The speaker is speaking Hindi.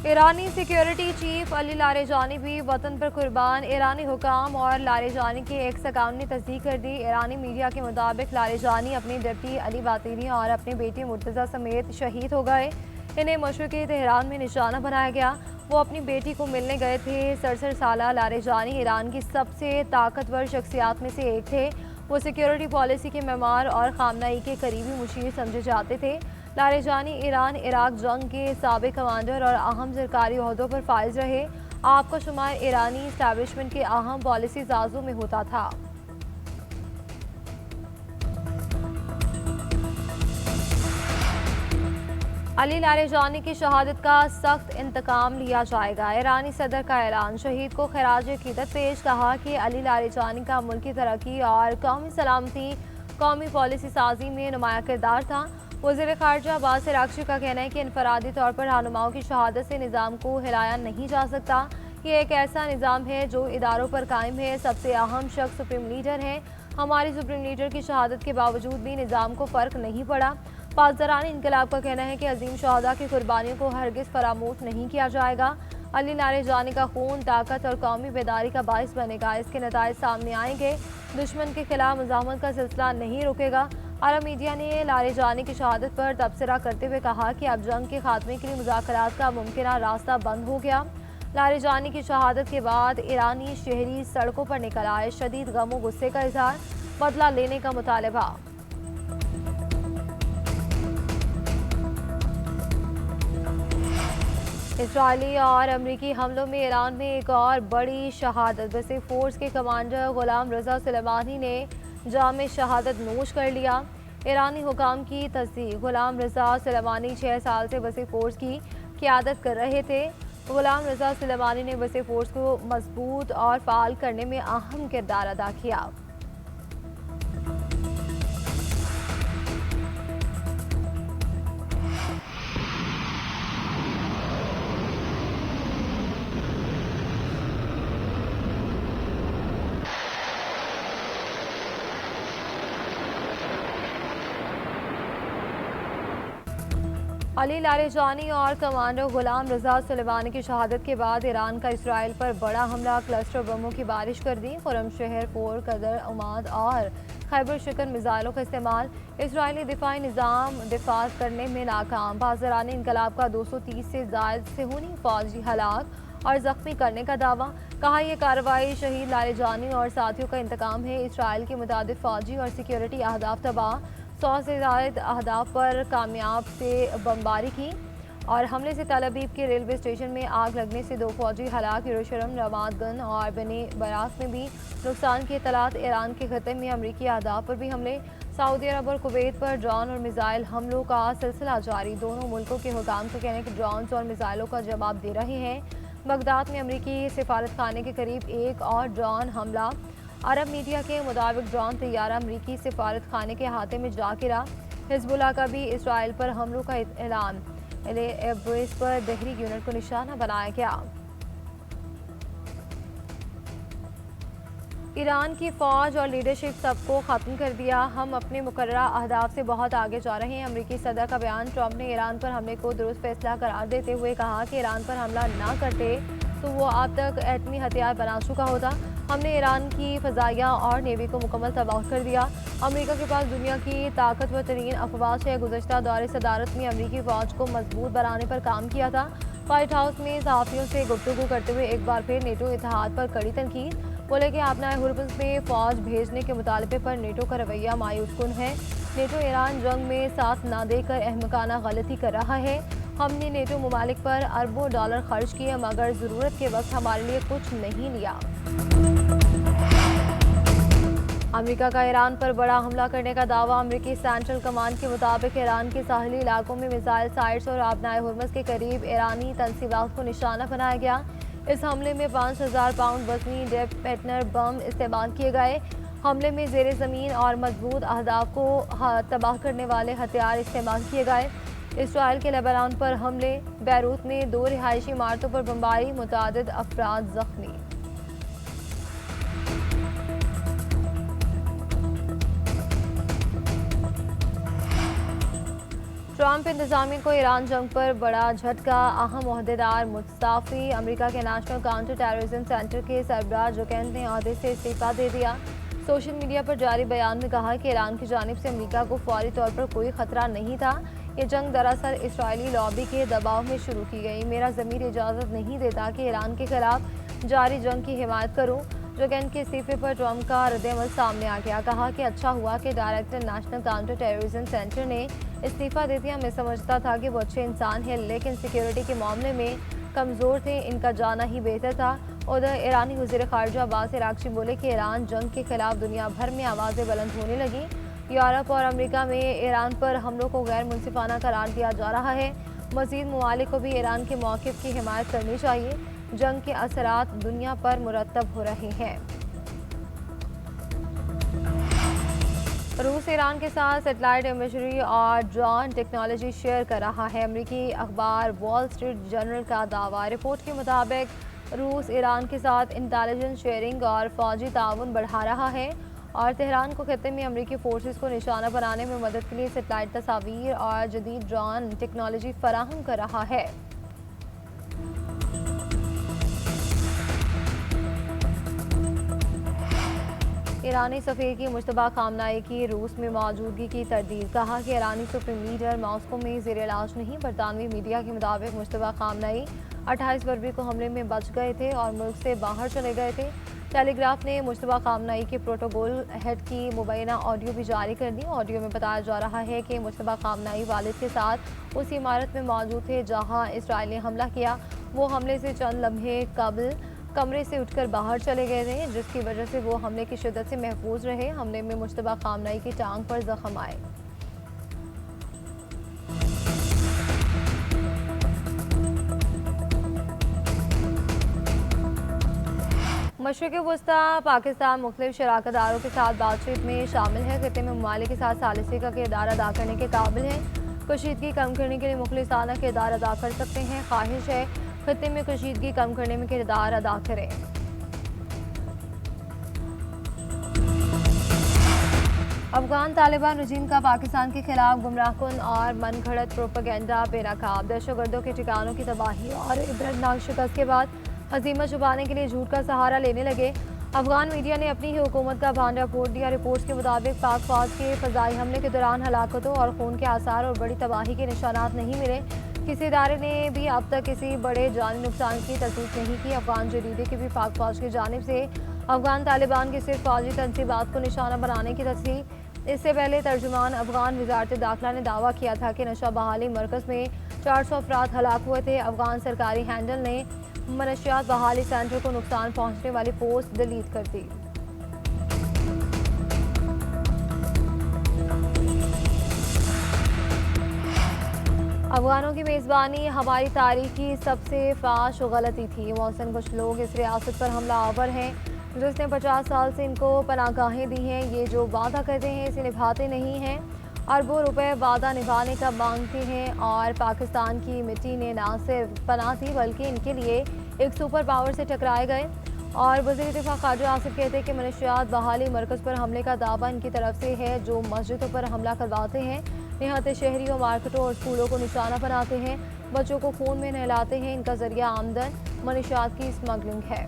ईरानी सिक्योरिटी चीफ अली लारेजानी भी वतन पर कुर्बान। ईरानी हुकाम और लारेजानी की एक अकाउंट ने तस्दीक कर दी। ईरानी मीडिया के मुताबिक लारेजानी अपनी डिप्टी अली बातिनी और अपनी बेटी मुर्तज़ा समेत शहीद हो गए। इन्हें मशरक़ी तेहरान में निशाना बनाया गया। वो अपनी बेटी को मिलने गए थे। 67 साला लारेजानी ईरान की सबसे ताकतवर शख्सियात में से एक थे। वो सिक्योरिटी पॉलिसी के मेमार और खामनाई के करीबी मुशीर समझे जाते थे। लारेजानी ईरान इराक जंग के साबिक कमांडर और अहम सरकारी ओहदों पर फाइज रहे। आपका शुमार ईरानी इस्टेब्लिशमेंट के अहम पॉलिसी साजों में होता था। अली लारेजानी की शहादत का सख्त इंतकाम लिया जाएगा। ईरानी सदर का ऐलान। शहीद को खराज अकीदत पेश। कहा कि अली लारेजानी का मुल्क की तरक्की और कौमी सलामती, कौमी पॉलिसी साजी में नुमाया किरदार था। वज़ीर ख़ारजा अब्बास अराग़ची का कहना है कि इनफरादी तौर पर रहनुमाओं की शहादत से निज़ाम को हिलाया नहीं जा सकता। ये एक ऐसा निज़ाम है जो इदारों पर कायम है। सबसे अहम शख्स सुप्रीम लीडर है। हमारी सुप्रीम लीडर की शहादत के बावजूद भी निज़ाम को फ़र्क नहीं पड़ा। पासदारान इनकलाब का कहना है कि अजीम शहादा की कुर्बानियों को हरगिज़ फरामोश नहीं किया जाएगा। अली लारेजानी का खून ताकत और कौमी बेदारी का बाइस बनेगा। इसके नताइज सामने आएंगे। दुश्मन के खिलाफ मुज़ाहमत का सिलसिला नहीं रुकेगा। अरब मीडिया ने लारेजानी की शहादत पर तबसरा करते हुए कहा कि अब जंग के खात्मे के लिए मुज़ाकरात का मुमकिन रास्ता बंद हो गया। लारेजानी की शहादत के बाद ईरानी शहरी सड़कों पर निकल आए। शदीद गम और गुस्से का इजहार, बदला लेने का मुतालबा। इजरायली और अमरीकी हमलों में ईरान में एक और बड़ी शहादत। बसे फोर्स के कमांडर गुलाम रज़ा सुलेमानी ने जाम शहादत नोश कर लिया। ईरानी हुकाम की तस्दीक। गुलाम रज़ा सुलेमानी 6 साल से बसे फोर्स की क़यादत कर रहे थे। गुलाम रज़ा सुलेमानी ने बसे फोर्स को मजबूत और फ़ाल करने में अहम किरदार अदा किया। अली लारेजानी और कमांडर गुलाम रज़ा सुलेमानी की शहादत के बाद ईरान का इसराइल पर बड़ा हमला, क्लस्टर बमों की बारिश कर दी। खुरम शहर, फोर कदर, उमाद और खैबर शिकन मिसाइलों का इस्तेमाल। इसराइली दिफाई निज़ाम दिफा करने में नाकाम। बाज़रानी इनकलाब का 230 से ज़ायद सेहूनी फौजी हलाक और ज़ख्मी करने का दावा। कहा यह कार्रवाई शहीद लारेजानी और साथियों का इंतकाम है। इसराइल के मुताबिक फौजी और सिक्योरिटी अहदाफ तबाह। 100 से ज़ायद अहदाफ पर कामयाब से बमबारी की। और हमले से तल अबीब के रेलवे स्टेशन में आग लगने से 2 फौजी हलाक। यरूशलेम, रमादगन और बनी बरास में भी नुकसान की इतलात। ईरान के खत्े में अमरीकी अहदाफ पर भी हमले। सऊदी अरब और कुवैत पर ड्रोन और मिसाइल हमलों का सिलसिला जारी। दोनों मुल्कों के हुकाम का कहना है कि ड्रोन और मिसाइलों का जवाब दे रहे हैं। बगदाद में अमरीकी सिफारत खाने के करीब एक और ड्रोन हमला। अरब मीडिया के मुताबिक ड्रोन तैयारा अमरीकी सिफारत खाने के हाथे में जा गिरा। हिजबुल्लाह का भी इसराइल पर हमलों का ऐलान। एयरबेस पर बहरी यूनिट को निशाना बनाया गया। ईरान की फौज और लीडरशिप सबको ख़त्म कर दिया। हम अपने मुकर्ररा अहदाफ से बहुत आगे जा रहे हैं। अमरीकी सदर का बयान। ट्रंप ने ईरान पर हमले को दुरुस्त फैसला करार देते हुए कहा कि ईरान पर हमला ना करते तो वो अब तक एटमी हथियार बना चुका होता। हमने ईरान की फ़ज़ाइया और नेवी को मुकम्मल तबाह कर दिया। अमेरिका के पास दुनिया की ताकतवर तरीन अफवाज है। गुज़श्ता दौरे सदारत में अमरीकी फ़ौज को मजबूत बनाने पर काम किया था। व्हाइट हाउस में सहाफ़ियों से गुफ्तगू करते हुए एक बार फिर नेटो इत्तेहाद पर कड़ी तनकीद। बोले कि अपना हुर्मुज़ में फ़ौज भेजने के मुतालबे पर नेटो का रवैया मायूस कुन है। नेटो ईरान जंग में साथ ना देकर अहमकाना गलती कर रहा है। हमने नेटो ममालिक पर अरबों डॉलर खर्च किए मगर ज़रूरत के वक्त हमारे लिए कुछ नहीं लिया। अमेरिका का ईरान पर बड़ा हमला करने का दावा। अमेरिकी सेंट्रल कमांड के मुताबिक ईरान के साहली इलाकों में मिसाइल साइट्स और आबनाए हुर्मुज़ के करीब ईरानी तंसीबात को निशाना बनाया गया। इस हमले में 5000 पाउंड वजनी डेटोनेटर बम इस्तेमाल किए गए। हमले में ज़ेरे ज़मीन और मजबूत अहदाफ को तबाह करने वाले हथियार इस्तेमाल किए गए। इसराइल के लेबनान पर हमले। बैरूत में 2 रिहायशी इमारतों पर बमबारी। मुतादिद अफराद जख्मी। ट्रंप इंतजामिया को ईरान जंग पर बड़ा झटका। अहम ओहदेदार मुस्ताफी। अमेरिका के नेशनल काउंटर टेररिज्म सेंटर के सरबराह जोकेंट ने ओहदे से इस्तीफा दे दिया। सोशल मीडिया पर जारी बयान में कहा कि ईरान की जानिब से अमेरिका को फौरी तौर पर कोई खतरा नहीं था। ये जंग दरअसल इसराइली लॉबी के दबाव में शुरू की गई। मेरा ज़मीर इजाज़त नहीं देता कि ईरान के खिलाफ जारी जंग की हिमायत करूँ। जोकेंट के इस्तीफे पर ट्रंप का रद्द-ए-अमल सामने आ गया। कहा कि अच्छा हुआ कि director national counter terrorism centre ने इस्तीफा दे दिया। मैं समझता था कि वो अच्छे इंसान हैं, लेकिन सिक्योरिटी के मामले में कमज़ोर थे। इनका जाना ही बेहतर था। उधर ईरानी वज़ीर ख़ारजा अब्बास अराग़ची बोले कि ईरान जंग के खिलाफ दुनिया भर में आवाज़ें बुलंद होने लगी। यूरोप और अमेरिका में ईरान पर हमलों को गैर मुनसिफाना करार दिया जा रहा है। मज़ीद ममालिक को भी ईरान के मौक़िफ़ की हिमायत करनी चाहिए। जंग के असरात दुनिया पर मुरतब हो रहे हैं। रूस ईरान के साथ सैटेलाइट इमेजरी और ड्रोन टेक्नोलॉजी शेयर कर रहा है। अमेरिकी अखबार वॉल स्ट्रीट जर्नल का दावा। रिपोर्ट के मुताबिक रूस ईरान के साथ इंटेलिजेंस शेयरिंग और फौजी ताउन बढ़ा रहा है और तेहरान को खत्ते में अमेरिकी फोर्सेस को निशाना बनाने में मदद के लिए सैटेलाइट तस्वीर और जदीद ड्रोन टेक्नोलॉजी फराहम कर रहा है। ईरानी सफ़ीर की मुश्तबा खामनाई की रूस में मौजूदगी की तरदीद। कहा कि ईरानी सुप्रीम लीडर मॉस्को में ज़ेर इलाज नहीं। बरतानवी मीडिया के मुताबिक मुश्तबा खामनाई 28 फरवरी को हमले में बच गए थे और मुल्क से बाहर चले गए थे। टेलीग्राफ ने मुश्तबा खामनाई के प्रोटोकॉल हेड की मुबैना ऑडियो भी जारी कर दी। ऑडियो में बताया जा रहा है कि मुश्तबा खामनाई वालिद के साथ उस इमारत में मौजूद थे जहाँ इसराइल ने हमला किया। वो हमले से चंद लम्हे कबल कमरे से उठकर बाहर चले गए थे, जिसकी वजह से वो हमले की शिद्दत से महफूज रहे। हमले में मुश्तबा खामनाई की टांग पर जख्म आए। मशरिक़ी वस्ता पाकिस्तान मुख्तलिफ शराकतदारों के साथ बातचीत में शामिल है। खित्ते में ममालिक के साथ सालिसी का किरदार अदा करने के काबिल है। कशीदगी कम करने के लिए मुखलिसाना किरदार अदा कर सकते हैं। ख्वाहिश है खित्ते में कशीदगी कम करने में किरदार अदा करें। अफगान तालिबान रजीम का पाकिस्तान के खिलाफ गुमराहकुन और मन घड़त प्रोपेगेंडा बेनकाब। दहशतगर्दों के ठिकानों की तबाही और इबरतनाक शिकस्त के बाद हज़ीमत छुपाने के लिए झूठ का सहारा लेने लगे। अफगान मीडिया ने अपनी ही हुकूमत का भांडा फोड़ दिया। रिपोर्ट्स के मुताबिक पाक फौज के फ़ज़ाई हमले के दौरान हलाकतों और खून के आसार और बड़ी तबाही के निशानात नहीं मिले। किसी इदारे ने भी अब तक किसी बड़े जानी नुकसान की तस्दीक नहीं की। अफगान जरीदे की भी पाक फौज की जानिब से अफगान तालिबान की सिर्फ फौजी तनसीबात को निशाना बनाने की तस्दीक। इससे पहले तर्जुमान अफगान वज़ारत दाखिला ने दावा किया था कि नशा बहाली मरकज़ में 400 अफराद हलाक हुए थे। अफगान सरकारी हैंडल ने मनशियात बहाली सेंटर को नुकसान पहुंचने वाली पोस्ट डिलीट कर दी। अफगानों की मेज़बानी हमारी तारीख की सबसे फाश गलती थी। मौसम कुछ लोग इस रियासत पर हमला आवर हैं जिसने 50 साल से इनको पनाहगाहें दी हैं। ये जो वादा करते हैं इसे निभाते नहीं हैं। अरबों रुपए वादा निभाने का मांगते हैं और पाकिस्तान की मिट्टी ने ना सिर्फ पनाह दी बल्कि इनके लिए एक सुपर पावर से टकराए गए। और वज़ीर दिफा ख्वाजा आसिफ कहते हैं कि मनशियात बहाली मरकज़ पर हमले का दावा इनकी तरफ से है जो मस्जिदों पर हमला करवाते हैं, निहत्ते शहरियों, मार्केटों और स्कूलों को निशाना बनाते हैं, बच्चों को खून में नहलाते हैं। इनका जरिया आमदन मनशियात की स्मगलिंग है।